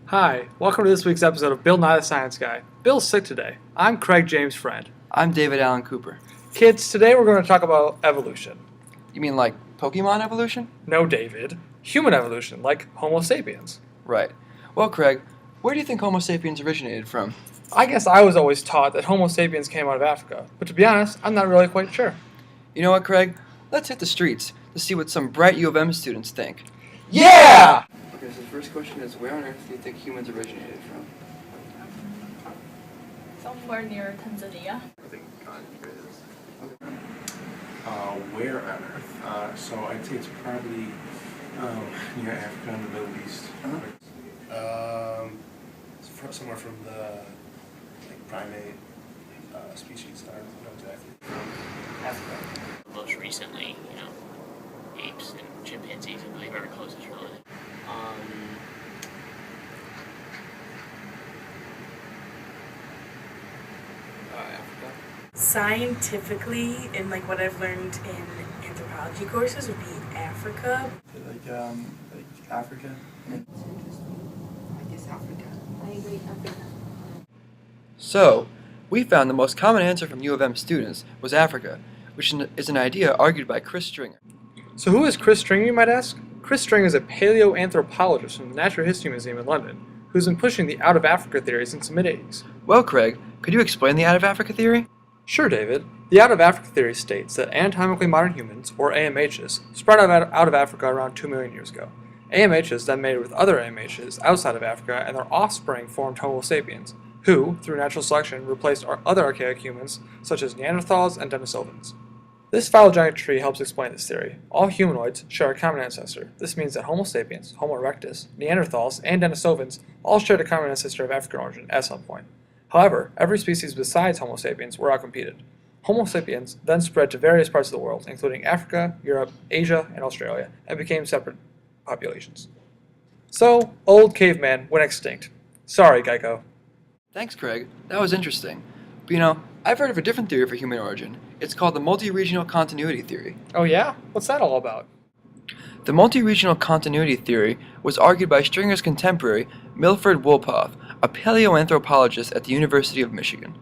Hi, welcome to this week's episode of Bill Nye the Science Guy. Bill's sick today. I'm Craig James Friend. I'm David Allen Cooper. Kids, today we're going to talk about evolution. You mean like Pokemon evolution? No, David. Human evolution, like Homo sapiens. Right. Well, Craig, where do you think Homo sapiens originated from? I guess I was always taught that Homo sapiens came out of Africa, but to be honest, I'm not really quite sure. You know what, Craig? Let's hit the streets to see what some bright U of M students think. Yeah! Okay, so the first question is, where on earth do you think humans originated from? Somewhere near Tanzania. I think continent is. Where on Earth? So I'd say it's probably near Africa and the Middle East. Somewhere from the primate species. I don't know exactly. Africa. Most recently, apes and chimpanzees, I believe, are our closest relative. Africa. Scientifically, and like what I've learned in anthropology courses, would be Africa. Like Africa. I guess Africa. I agree, Africa. So, we found the most common answer from U of M students was Africa, which is an idea argued by Chris Stringer. So who is Chris Stringer, you might ask? Chris Stringer is a paleoanthropologist from the Natural History Museum in London, who's been pushing the out of Africa theory since the mid-80s. Well, Craig, could you explain the out of Africa theory? Sure, David. The out of Africa theory states that anatomically modern humans, or AMHs, spread out of Africa around 2 million years ago. AMHs then mated with other AMHs outside of Africa, and their offspring formed Homo sapiens, who, through natural selection, replaced other archaic humans, such as Neanderthals and Denisovans. This phylogenetic tree helps explain this theory. All humanoids share a common ancestor. This means that Homo sapiens, Homo erectus, Neanderthals, and Denisovans all shared a common ancestor of African origin at some point. However, every species besides Homo sapiens were outcompeted. Homo sapiens then spread to various parts of the world, including Africa, Europe, Asia, and Australia, and became separate populations. So, old caveman went extinct. Sorry, Geico. Thanks, Craig. That was interesting. But I've heard of a different theory for human origin. It's called the multi-regional continuity theory. Oh yeah? What's that all about? The multi-regional continuity theory was argued by Stringer's contemporary Milford Wolpoff, a paleoanthropologist at the University of Michigan.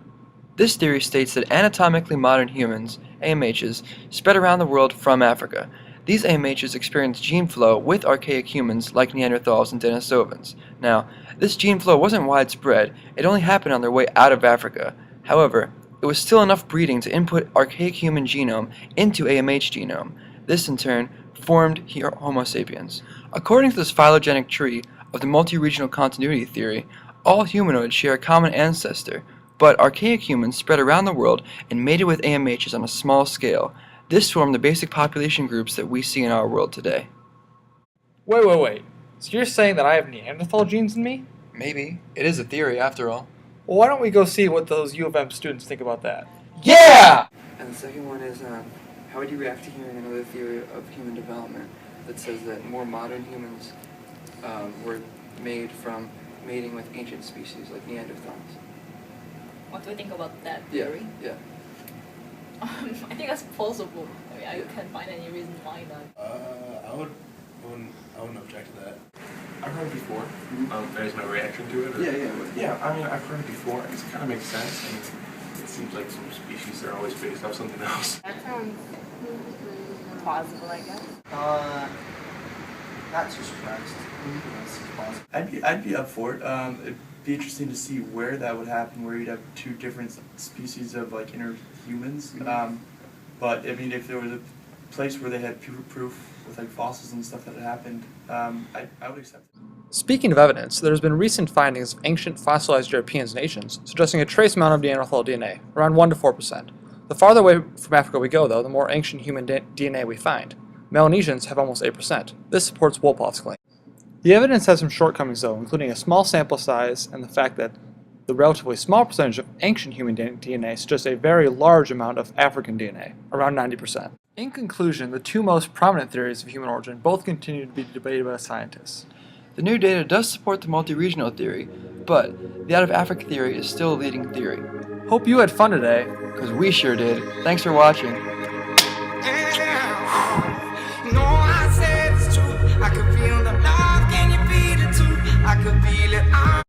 This theory states that anatomically modern humans, AMHs, spread around the world from Africa. These AMHs experienced gene flow with archaic humans like Neanderthals and Denisovans. Now, this gene flow wasn't widespread, it only happened on their way out of Africa. However, it was still enough breeding to input archaic human genome into AMH genome. This, in turn, formed Homo sapiens. According to this phylogenetic tree of the multi-regional continuity theory, all humanoids share a common ancestor, but archaic humans spread around the world and mated with AMHs on a small scale. This formed the basic population groups that we see in our world today. Wait. So you're saying that I have Neanderthal genes in me? Maybe. It is a theory, after all. Well, why don't we go see what those U of M students think about that? Yeah! And the second one is, how would you react to hearing another theory of human development that says that more modern humans were made from mating with ancient species like Neanderthals? What do you think about that theory? Yeah. I think that's plausible. I mean, I can't find any reason why not. I wouldn't object to that. I've heard it before. There's no reaction to it. Yeah. I mean, I've heard it before. It kind of makes sense. And it seems like some species are always based off something else. That sounds plausible, I guess. Not too surprised. I'd be up for it. It'd be interesting to see where that would happen, where you'd have two different species of interhumans. But I mean, if there was a place where they had proof with fossils and stuff that had happened, I would accept it. Speaking of evidence, there has been recent findings of ancient fossilized European nations suggesting a trace amount of Neanderthal DNA, around 1 to 4%. The farther away from Africa we go, though, the more ancient human DNA we find. Melanesians have almost 8%. This supports Wolpoff's claim. The evidence has some shortcomings, though, including a small sample size and the fact that the relatively small percentage of ancient human DNA suggests a very large amount of African DNA, around 90%. In conclusion, the two most prominent theories of human origin both continue to be debated by scientists. The new data does support the multi-regional theory, but the out of Africa theory is still a leading theory. Hope you had fun today. Because we sure did. Thanks for watching.